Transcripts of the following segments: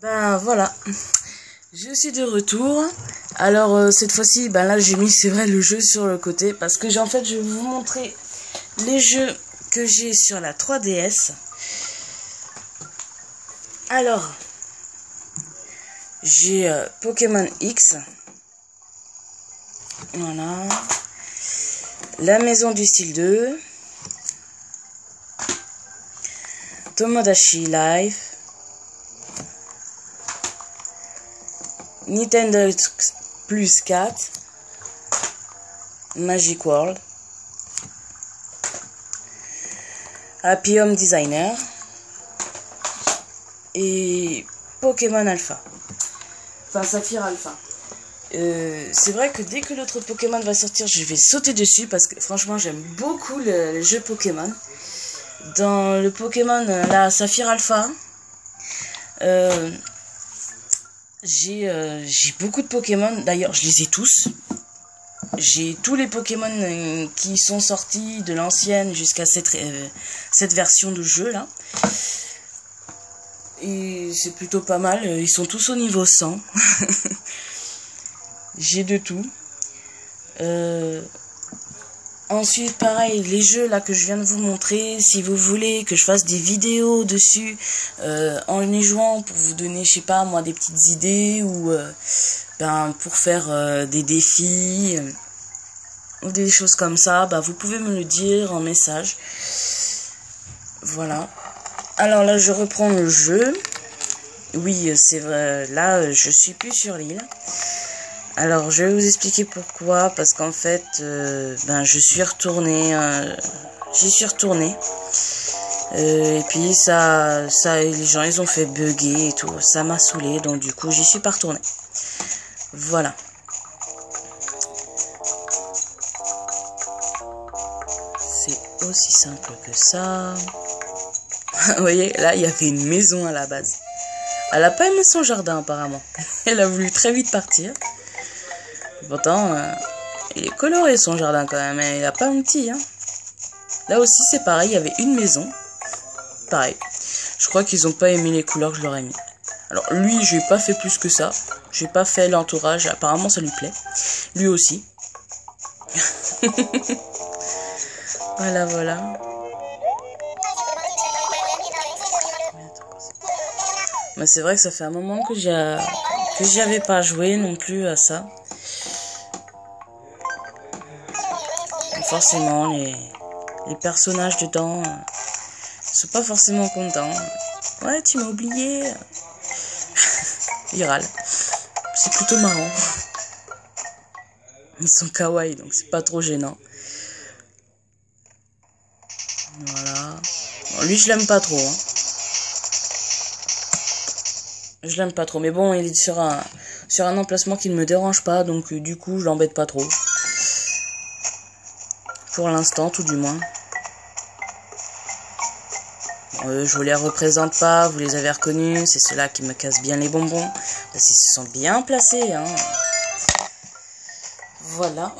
Ben voilà, je suis de retour. Alors cette fois-ci, ben là j'ai mis, c'est vrai, le jeu sur le côté parce que je vais vous montrer les jeux que j'ai sur la 3DS. Alors, j'ai Pokémon X, voilà, La Maison du Style 2, Tomodachi Life, Nintendo Plus 4, Magic World, Happy Home Designer et Pokémon Alpha. Enfin, Saphir Alpha. C'est vrai que dès que l'autre Pokémon va sortir, je vais sauter dessus parce que franchement, j'aime beaucoup le jeu Pokémon. Dans le Pokémon, la Saphir Alpha, j'ai beaucoup de Pokémon. D'ailleurs, je les ai tous. J'ai tous les Pokémon qui sont sortis de l'ancienne jusqu'à cette version de jeu là. Et c'est plutôt pas mal. Ils sont tous au niveau 100. J'ai de tout. Ensuite, pareil, les jeux là que je viens de vous montrer, si vous voulez que je fasse des vidéos dessus en y jouant pour vous donner, je sais pas moi, des petites idées ou pour faire des défis ou des choses comme ça, vous pouvez me le dire en message. Voilà. Alors là, je reprends le jeu. Oui, c'est vrai, là, je suis plus sur l'île. Alors, je vais vous expliquer pourquoi. Parce qu'en fait, je suis retournée. J'y suis retournée. Et puis, les gens, ils ont fait bugger et tout. Ça m'a saoulé. Donc, du coup, j'y suis pas retournée. Voilà. C'est aussi simple que ça. Vous voyez, là, il y avait une maison à la base. Elle a pas aimé son jardin, apparemment. Elle a voulu très vite partir. Pourtant, il est coloré son jardin quand même, mais il a pas un petit. Hein. Là aussi, c'est pareil, il y avait une maison. Pareil. Je crois qu'ils ont pas aimé les couleurs que je leur ai mis. Alors, lui, je n'ai pas fait plus que ça. Je n'ai pas fait l'entourage. Apparemment, ça lui plaît. Lui aussi. Voilà, voilà. Mais c'est vrai que ça fait un moment que j'y avais pas joué non plus à ça. Forcément, les personnages dedans sont pas forcément contents. Ouais, tu m'as oublié. Ils râlent. C'est plutôt marrant. Ils sont kawaii, donc c'est pas trop gênant. Voilà. Bon, lui, je l'aime pas trop. Hein. Je l'aime pas trop. Mais bon, il est sur un emplacement qui ne me dérange pas, donc du coup, je l'embête pas trop. Pour l'instant, tout du moins. Je vous les représente pas, vous les avez reconnus. C'est ceux-là qui me cassent bien les bonbons. Parce qu'ils se sont bien placés. Hein. Voilà.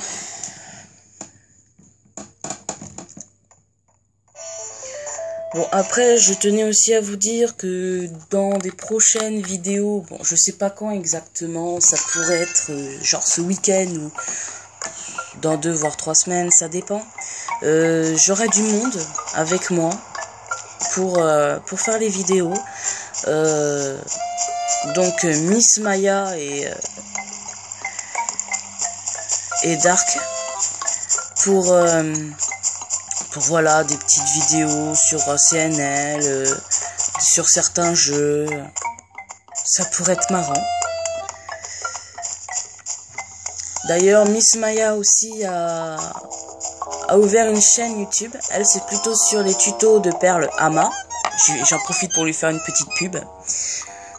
Bon, après, je tenais aussi à vous dire que dans des prochaines vidéos, bon, je sais pas quand exactement, ça pourrait être genre ce week-end ou dans 2 voire 3 semaines, ça dépend. J'aurai du monde avec moi pour faire les vidéos. Donc Miss Maya et Dark pour voilà des petites vidéos sur CNL, sur certains jeux. Ça pourrait être marrant. D'ailleurs, Miss Maya aussi a ouvert une chaîne YouTube. Elle, c'est plutôt sur les tutos de Perle Ama. J'en profite pour lui faire une petite pub. De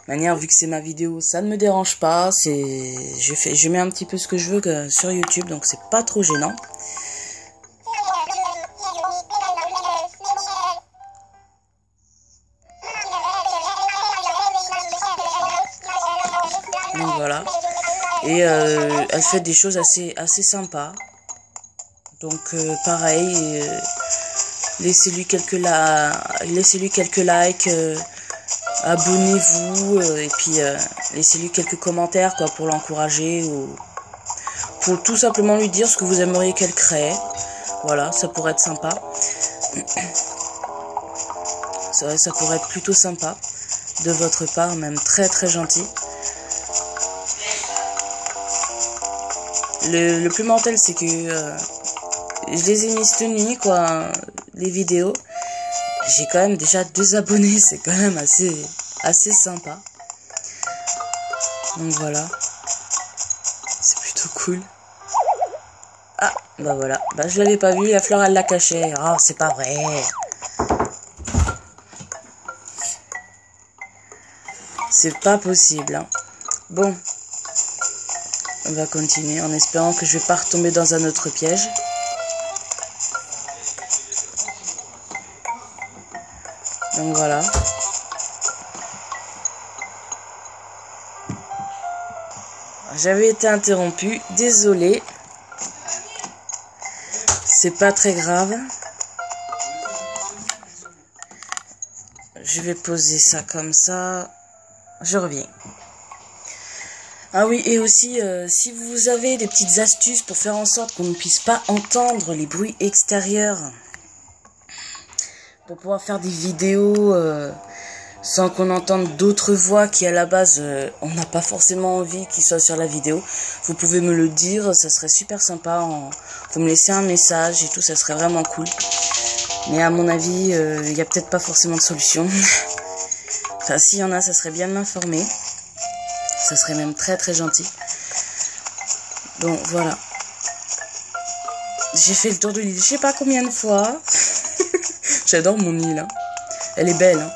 manière, vu que c'est ma vidéo, ça ne me dérange pas. Je mets un petit peu ce que je veux sur YouTube, donc c'est pas trop gênant. Donc voilà. Et elle fait des choses assez sympas. Donc pareil, laissez-lui quelques likes, abonnez-vous et puis laissez-lui quelques commentaires quoi pour l'encourager ou pour tout simplement lui dire ce que vous aimeriez qu'elle crée. Voilà, ça pourrait être sympa. Ça pourrait être plutôt sympa de votre part, même très très gentil. Le plus mortel, c'est que je les ai mis cette nuit, quoi, les vidéos. J'ai quand même déjà 2 abonnés, c'est quand même assez sympa. Donc voilà, c'est plutôt cool. Ah, bah voilà, bah je l'avais pas vu, la fleur elle l'a caché. Oh, c'est pas vrai. C'est pas possible, hein. Bon, on va continuer en espérant que je vais pas retomber dans un autre piège. Donc voilà. J'avais été interrompu, désolé. C'est pas très grave. Je vais poser ça comme ça. Je reviens. Ah oui, et aussi, si vous avez des petites astuces pour faire en sorte qu'on ne puisse pas entendre les bruits extérieurs, pour pouvoir faire des vidéos sans qu'on entende d'autres voix qui à la base, on n'a pas forcément envie qu'ils soient sur la vidéo, vous pouvez me le dire, ça serait super sympa. Vous me laissez un message et tout, ça serait vraiment cool. Mais à mon avis, il n'y a peut-être pas forcément de solution. Enfin, s'il y en a, ça serait bien de m'informer. Ça serait même très très gentil. Bon, voilà. J'ai fait le tour de l'île, je sais pas combien de fois. J'adore mon île, hein. Elle est belle, hein.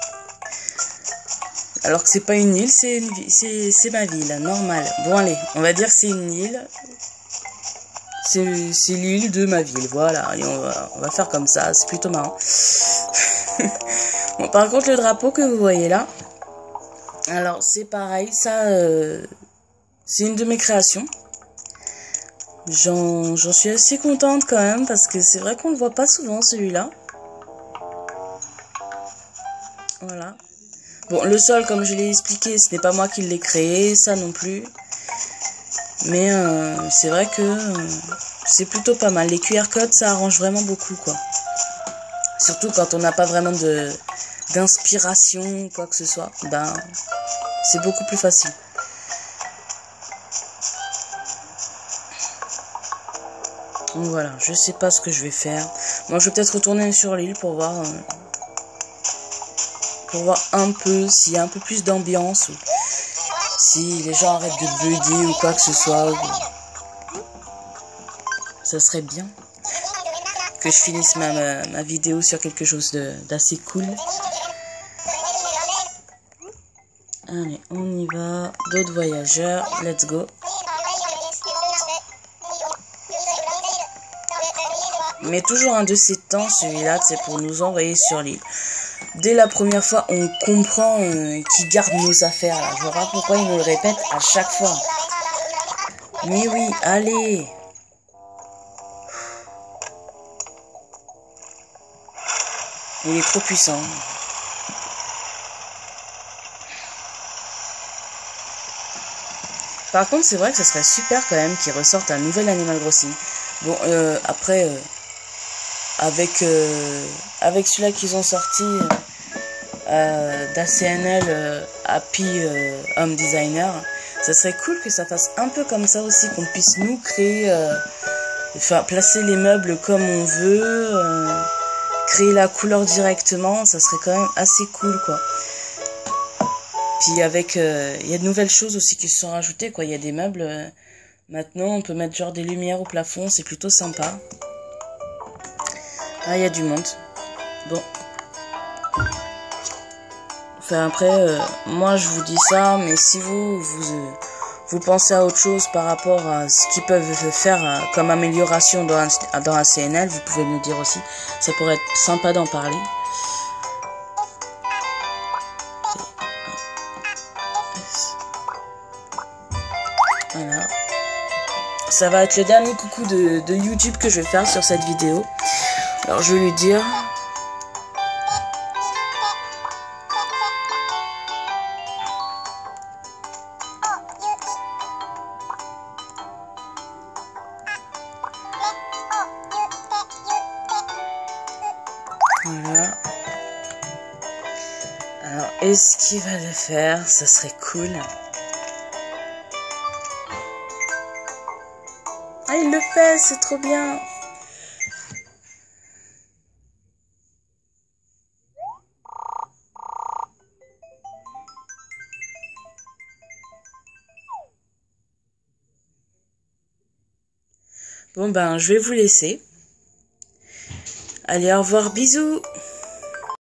Alors que c'est pas une île, c'est ma ville, normal. Bon allez, on va dire que c'est une île. C'est l'île de ma ville, voilà. Allez, on va faire comme ça, c'est plutôt marrant. Bon, par contre, le drapeau que vous voyez là, alors c'est pareil, ça, c'est une de mes créations. J'en suis assez contente quand même, parce que c'est vrai qu'on le voit pas souvent celui-là. Voilà. Bon, le sol, comme je l'ai expliqué, ce n'est pas moi qui l'ai créé, ça non plus. Mais c'est vrai que c'est plutôt pas mal. Les QR codes, ça arrange vraiment beaucoup, quoi. Surtout quand on n'a pas vraiment d'inspiration, quoi que ce soit. Ben, c'est beaucoup plus facile. Donc voilà, je sais pas ce que je vais faire. Moi, je vais peut-être retourner sur l'île pour voir un peu s'il y a un peu plus d'ambiance, ou si les gens arrêtent de bugger ou quoi que ce soit. Ça serait bien que je finisse ma vidéo sur quelque chose d'assez cool. Allez, on y va. D'autres voyageurs, let's go. Mais toujours un de ces temps, celui-là, c'est pour nous envoyer sur l'île. Dès la première fois, on comprend qu'ils gardent nos affaires. Là. Je vois pas pourquoi ils nous le répètent à chaque fois. Mais oui, allez. Il est trop puissant. Par contre, c'est vrai que ce serait super quand même qu'ils ressortent un nouvel Animal Crossing. Bon, après, avec celui-là qu'ils ont sorti d'ACNL, Happy Home Designer, ça serait cool que ça fasse un peu comme ça aussi, qu'on puisse nous créer, enfin placer les meubles comme on veut, créer la couleur directement, ça serait quand même assez cool, quoi. Puis avec, il y a de nouvelles choses aussi qui se sont rajoutées, quoi. Il y a des meubles, maintenant on peut mettre genre des lumières au plafond, c'est plutôt sympa. Ah, il y a du monde. Bon. Enfin après, moi je vous dis ça, mais si vous pensez à autre chose par rapport à ce qu'ils peuvent faire comme amélioration dans ACNL, vous pouvez me le dire aussi. Ça pourrait être sympa d'en parler. Voilà. Ça va être le dernier coucou de YouTube que je vais faire sur cette vidéo. Alors je vais lui dire... Voilà. Alors, est-ce qu'il va le faire? Ça serait cool. Ah, il le fait, c'est trop bien. Bon ben, je vais vous laisser. Allez, au revoir, bisous.